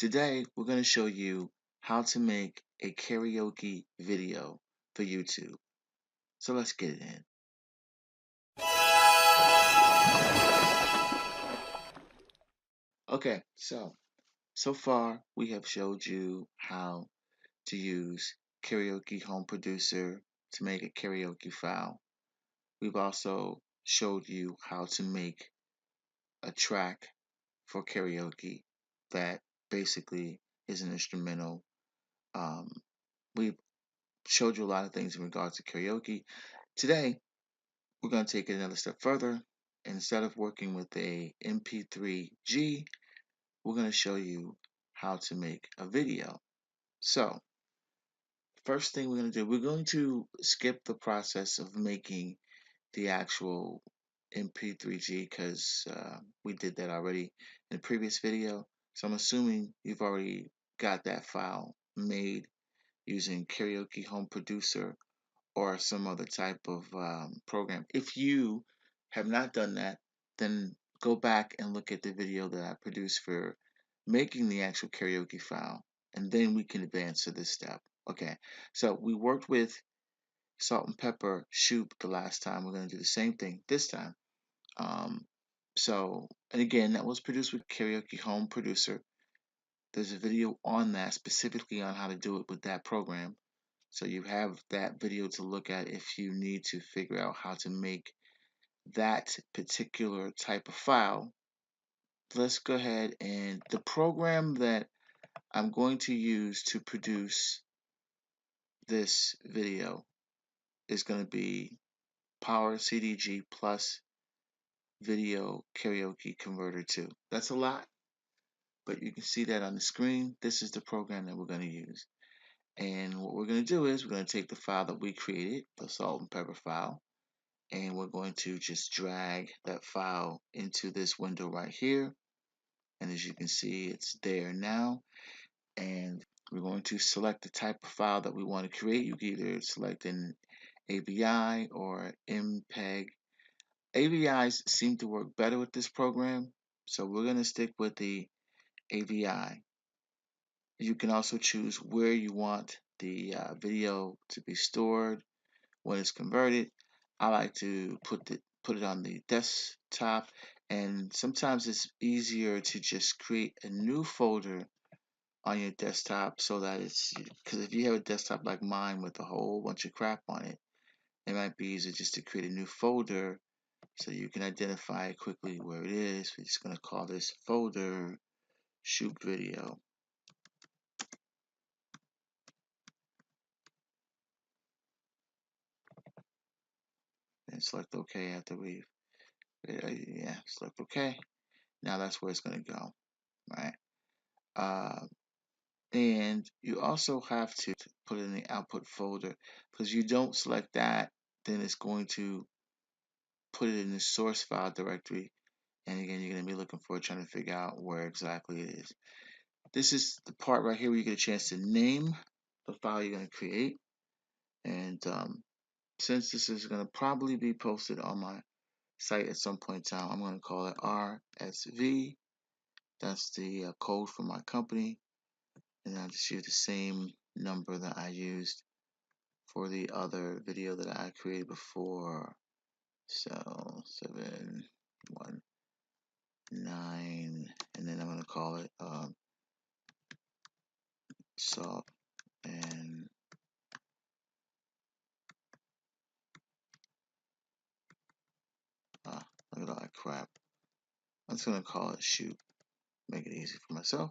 Today, we're going to show you how to make a karaoke video for YouTube. So let's get it in. Okay, so far we have showed you how to use Karaoke Home Producer to make a karaoke file. We've also showed you how to make a track for karaoke that basically is an instrumental. Um, we've showed you a lot of things in regards to karaoke. Today, we're going to take it another step further. Instead of working with a MP3G, we're going to show you how to make a video. So, first thing we're going to do, we're going to skip the process of making the actual MP3G because we did that already in the previous video. So I'm assuming you've already got that file made using Karaoke Home Producer or some other type of program. If you have not done that, then go back and look at the video that I produced for making the actual karaoke file, and then we can advance to this step. Okay, so we worked with salt and pepper shoop the last time. We're going to do the same thing this time. Um, and again, that was produced with Karaoke Home Producer. There's a video on that specifically on how to do it with that program. So you have that video to look at if you need to figure out how to make that particular type of file. Let's go ahead, and the program that I'm going to use to produce this video is going to be Power CD+G plus Video Karaoke Converter 2. That's a lot, but you can see that on the screen. This is the program that we're going to use. And what we're going to do is we're going to take the file that we created, the salt and pepper file, and we're going to just drag that file into this window right here. And as you can see, it's there now. And we're going to select the type of file that we want to create. You can either select an AVI or MPEG. AVIs seem to work better with this program, so we're going to stick with the AVI. You can also choose where you want the video to be stored when it's converted. I like to put it on the desktop, and sometimes it's easier to just create a new folder on your desktop so that because if you have a desktop like mine with a whole bunch of crap on it, it might be easier just to create a new folder so you can identify quickly where it is. We're just going to call this folder shoot video. And select OK after we've, select OK. Now that's where it's going to go, right? And you also have to put it in the output folder, because you don't select that, then it's going to put it in the source file directory. And again, you're going to be looking for it, trying to figure out where exactly it is. This is the part right here where you get a chance to name the file you're going to create. And since this is going to probably be posted on my site at some point in time, I'm going to call it RSV. That's the code for my company. And I'll just use the same number that I used for the other video that I created before. So 719, and then I'm going to call it salt and look at all that crap. I'm just going to call it shoot. Make it easy for myself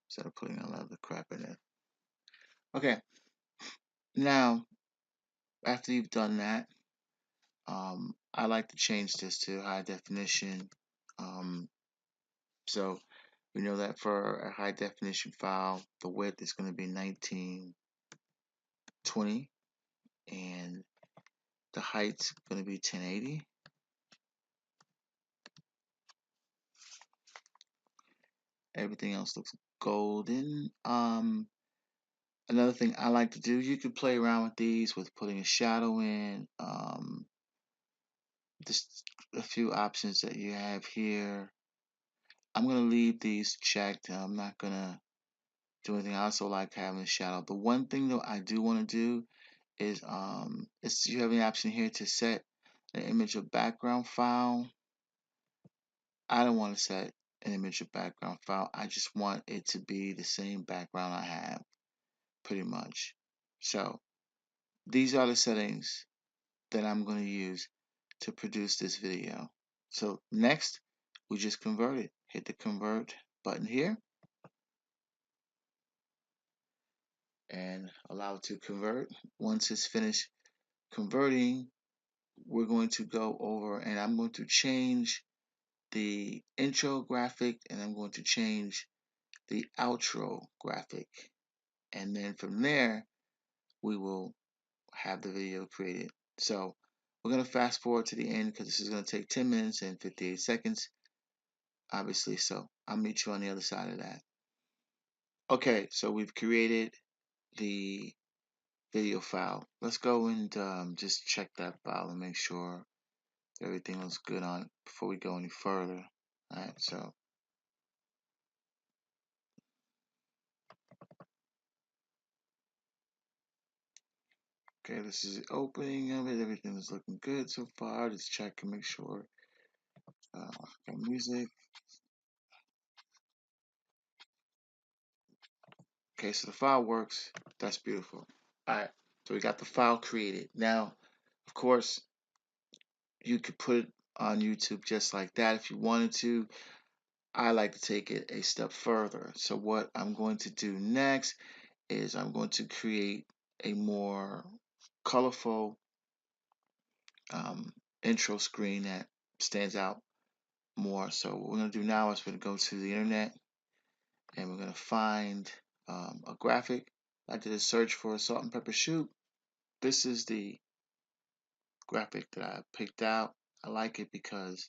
instead of putting a lot of the crap in it. Okay, now after you've done that, I like to change this to high definition. So we know that for a high definition file, the width is going to be 1920 and the height's going to be 1080. Everything else looks golden. Another thing I like to do, you could play around with these with putting a shadow in. Just a few options that you have here. I'm going to leave these checked. I'm not going to do anything. I also like having a shadow. The one thing though I do want to do is you have an option here to set an image of background file. I don't want to set an image of background file. I just want it to be the same background I have, pretty much. So these are the settings that I'm going to use to produce this video. So next, we just convert it. Hit the convert button here and allow it to convert. Once it's finished converting, we're going to go over and I'm going to change the intro graphic and I'm going to change the outro graphic. And then from there, we will have the video created. So we're going to fast forward to the end because this is going to take 10 minutes and 58 seconds, obviously. So I'll meet you on the other side of that. Okay, so we've created the video file. Let's go and just check that file and make sure everything looks good on it before we go any further. All right, so okay, this is the opening of it. Everything is looking good so far. Just check and make sure. Got music. Okay, so the file works. That's beautiful. All right, so we got the file created. Now, of course, you could put it on YouTube just like that if you wanted to. I like to take it a step further. So what I'm going to do next is I'm going to create a more colorful intro screen that stands out more. So what we're going to do now is we're going to go to the internet and we're going to find a graphic. I did a search for salt and pepper shoot. This is the graphic that I picked out. I like it because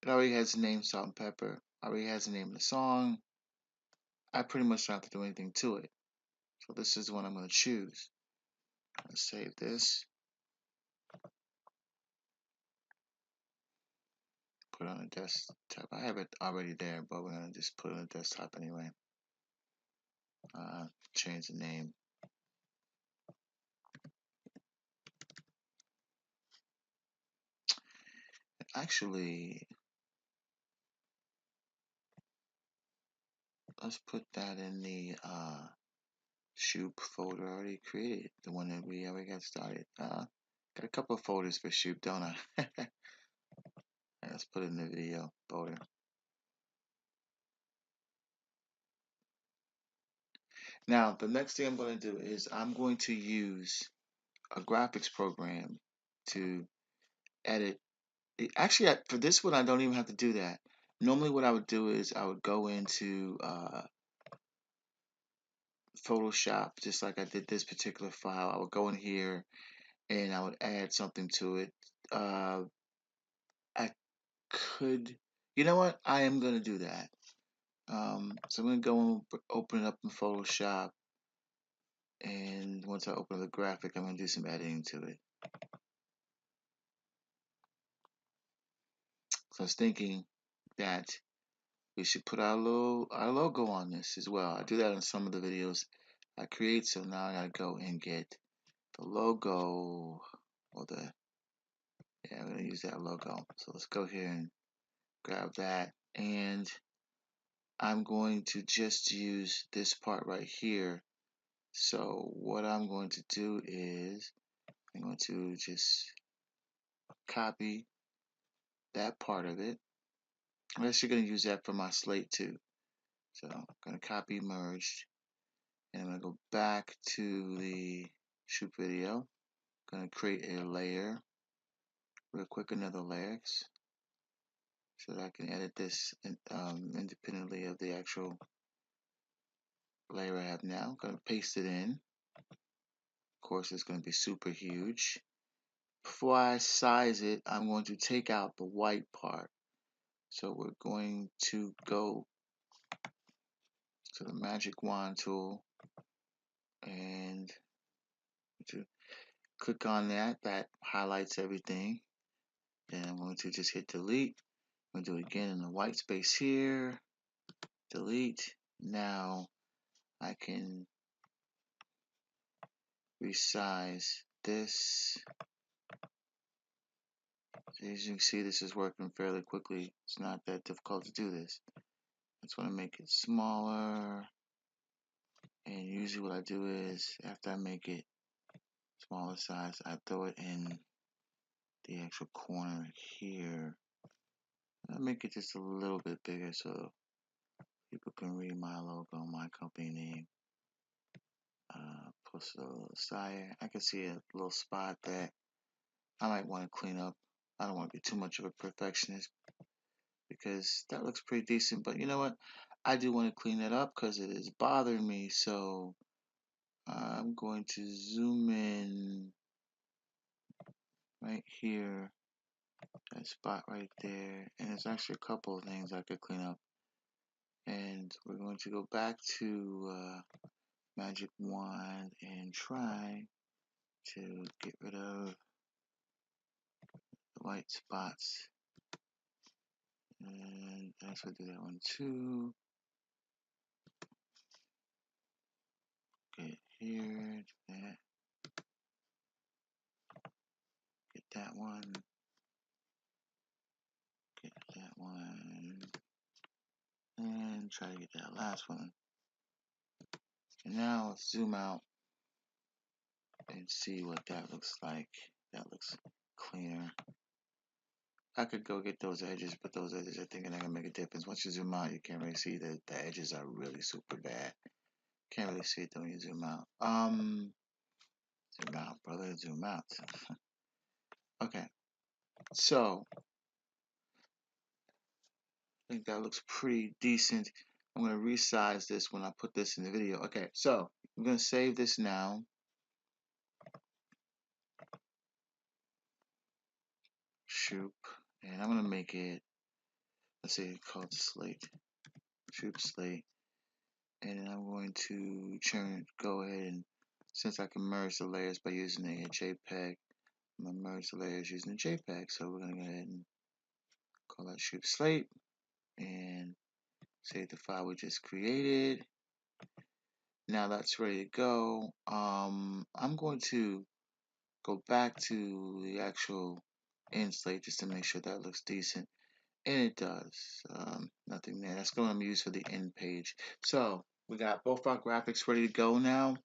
it already has the name Salt and Pepper, already has the name of the song. I pretty much don't have to do anything to it. So this is the one I'm going to choose. Let's save this, put it on a desktop. I have it already there, but we're going to just put it on a desktop anyway. Change the name. Actually, let's put that in the Shoop folder already created, the one that we already got started. Got a couple of folders for Shoop, don't I? Let's put it in the video folder. Now, the next thing I'm going to do is I'm going to use a graphics program to edit. Actually, for this one, I don't even have to do that. Normally, what I would do is I would go into Photoshop, just like I did this particular file. I would go in here and I would add something to it. I could, you know what? I am going to do that. So I'm going to go and open it up in Photoshop. And once I open the graphic, I'm going to do some editing to it. So I was thinking that we should put our logo on this as well. I do that in some of the videos I create. So now I gotta go and get the logo or I'm gonna use that logo. So let's go here and grab that, and I'm going to just use this part right here. So what I'm going to do is I'm going to just copy that part of it. I'm actually going to use that for my slate too. So I'm going to copy merged, and I'm going to go back to the shoot video. I'm going to create a layer real quick, another layer, so that I can edit this independently of the actual layer I have now. I'm going to paste it in. Of course, it's going to be super huge. Before I size it, I'm going to take out the white part. So we're going to go to the magic wand tool and to click on that. That highlights everything. Then I'm going to just hit delete. I'm going to do it again in the white space here. Delete. Now I can resize this. As you can see, this is working fairly quickly. It's not that difficult to do this. I just want to make it smaller. And usually what I do is, after I make it smaller size, I throw it in the actual corner here. I make it just a little bit bigger so people can read my logo, my company name. Plus a little sire. I can see a little spot that I might want to clean up. I don't want to be too much of a perfectionist because that looks pretty decent. But you know what? I do want to clean that up because it is bothering me. So I'm going to zoom in right here, that spot right there. And there's actually a couple of things I could clean up. And we're going to go back to Magic Wand and try to get rid of the white spots. And actually do that one too. Get here, do that. Get that one. Get that one. And try to get that last one. And now let's zoom out and see what that looks like. That looks cleaner. I could go get those edges, but those edges I think are not gonna make a difference. Once you zoom out, you can't really see that the edges are really super bad. Can't really see it when you zoom out. Zoom out, brother, zoom out. Okay, so I think that looks pretty decent. I'm gonna resize this when I put this in the video. Okay, so I'm gonna save this now. Shoop, and I'm gonna make it. Let's say called slate. Shoop slate, and then I'm going to go ahead and since I can merge the layers by using a JPEG, I'm gonna merge the layers using a JPEG. So we're gonna go ahead and call that Shoop slate and save the file we just created. Now that's ready to go. I'm going to go back to the actual end slate just to make sure that looks decent. And it does. Nothing there. That's going to be used for the end page. So we got both our graphics ready to go now.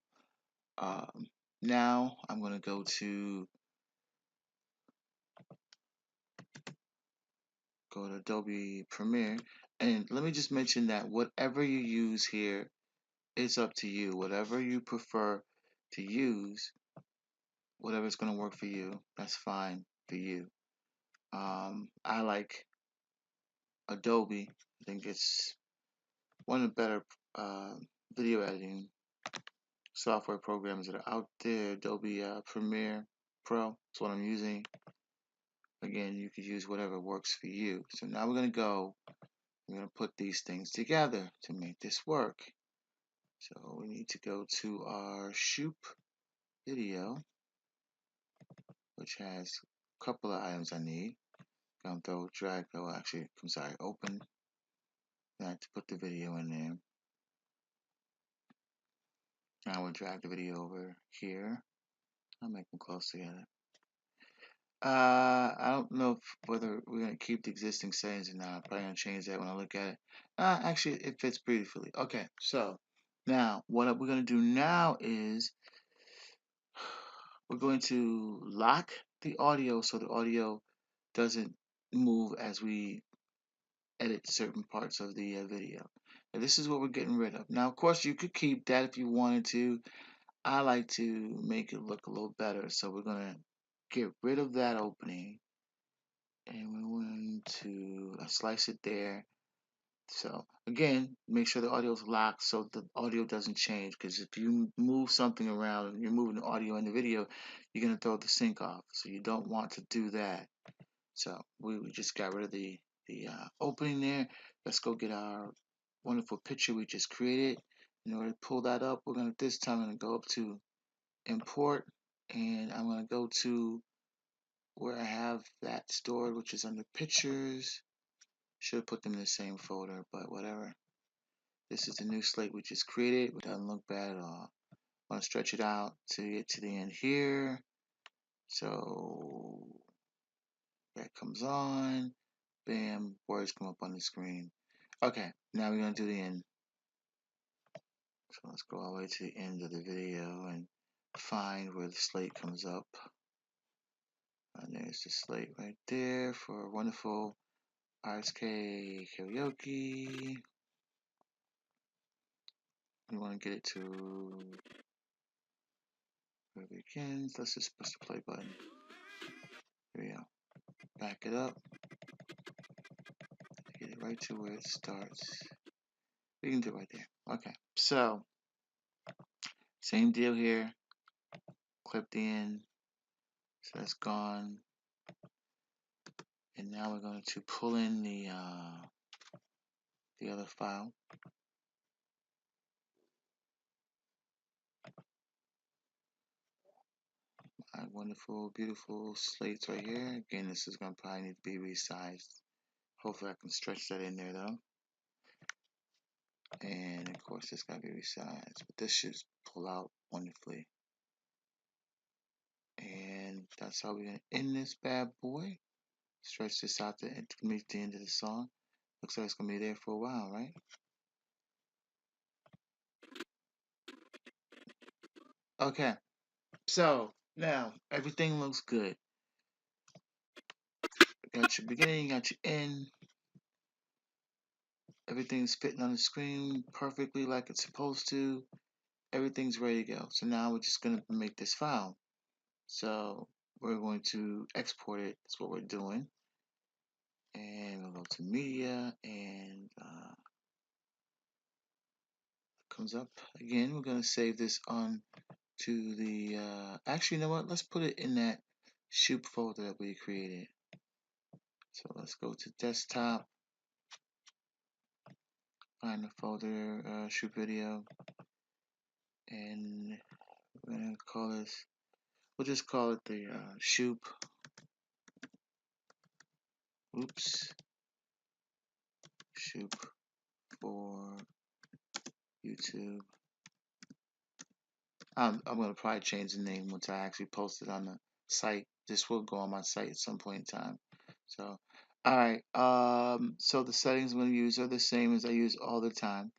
Now I'm going to go to Adobe Premiere. And let me just mention that whatever you use here, it's up to you. Whatever you prefer to use, whatever's going to work for you, that's fine for you. I like Adobe. I think it's one of the better video editing software programs that are out there. Adobe Premiere Pro is what I'm using. Again, you could use whatever works for you. So now we're going to put these things together to make this work. So we need to go to our Shoop video, which has a couple of items I need. Come throw, drag, oh, actually, I'm sorry, open. Then I have to put the video in there. Now we'll drag the video over here. I'll make them close together. I don't know whether we're gonna keep the existing settings or not. I'm probably gonna change that when I look at it. Actually, it fits beautifully. Okay, so now what we're gonna do now is we're going to lock the audio so the audio doesn't move as we edit certain parts of the video. And this is what we're getting rid of. Now, of course, you could keep that if you wanted to. I like to make it look a little better, so we're gonna get rid of that opening and we're going to slice it there. So again, make sure the audio is locked so the audio doesn't change, because if you move something around and you're moving the audio in the video, you're gonna throw the sync off, so you don't want to do that. So we just got rid of the opening there. Let's go get our wonderful picture we just created. In order to pull that up, we're gonna this time I'm gonna go up to import, and I'm gonna go to where I have that stored, which is under pictures. Should have put them in the same folder, but whatever. This is the new slate we just created. It doesn't look bad at all. I want to stretch it out to get to the end here. So that comes on. Bam, words come up on the screen. Okay, now we're going to do the end. So let's go all the way to the end of the video and find where the slate comes up. And there's the slate right there for wonderful RSK Karaoke. We want to get it to where it begins. Let's just push the play button. There we go. Back it up. Get it right to where it starts. We can do it right there. Okay, so same deal here. Clip the end. So that's gone. And now we're going to pull in the other file. My wonderful, beautiful slates right here. Again, this is going to probably need to be resized. Hopefully I can stretch that in there though. And of course this got to be resized. But this should pull out wonderfully. And that's how we're going to end this bad boy. Stretch this out to meet the end of the song. Looks like it's going to be there for a while, right? Okay. So now everything looks good. You got your beginning, you got your end. Everything's fitting on the screen perfectly like it's supposed to. Everything's ready to go. So now we're just going to make this file. So we're going to export it. That's what we're doing. And we'll go to media and it comes up again. We're going to save this on to the actually, you know what? Let's put it in that shoot folder that we created. So let's go to desktop, find the folder, shoot video, and we're going to call this, we'll just call it the shoot. Shoot for YouTube. I'm going to probably change the name once I actually post it on the site. This will go on my site at some point in time. So, all right. So the settings I'm going to use are the same as I use all the time.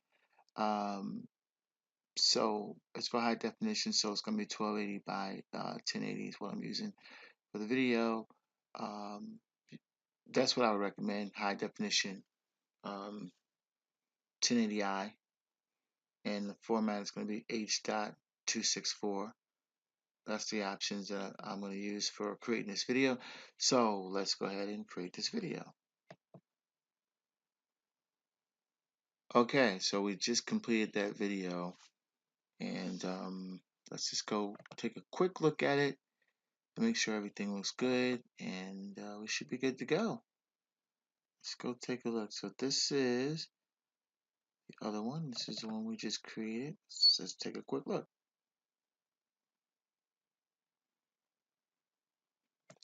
So it's for high definition, so it's going to be 1280 by 1080 is what I'm using for the video. That's what I would recommend, high definition, 1080i, and the format is going to be H.264. That's the options that I'm going to use for creating this video. So let's go ahead and create this video. Okay, so we just completed that video, and let's just go take a quick look at it to make sure everything looks good, and we should be good to go. Let's go take a look. So this is the other one. This is the one we just created. So let's take a quick look.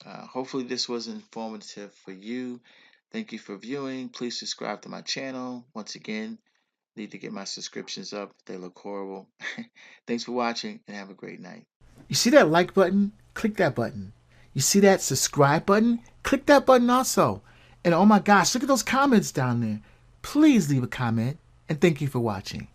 Hopefully this was informative for you. Thank you for viewing. Please subscribe to my channel. Once again, need to get my subscriptions up. They look horrible. Thanks for watching and have a great night. You see that like button? Click that button. You see that subscribe button? Click that button also. And oh my gosh, look at those comments down there. Please leave a comment and thank you for watching.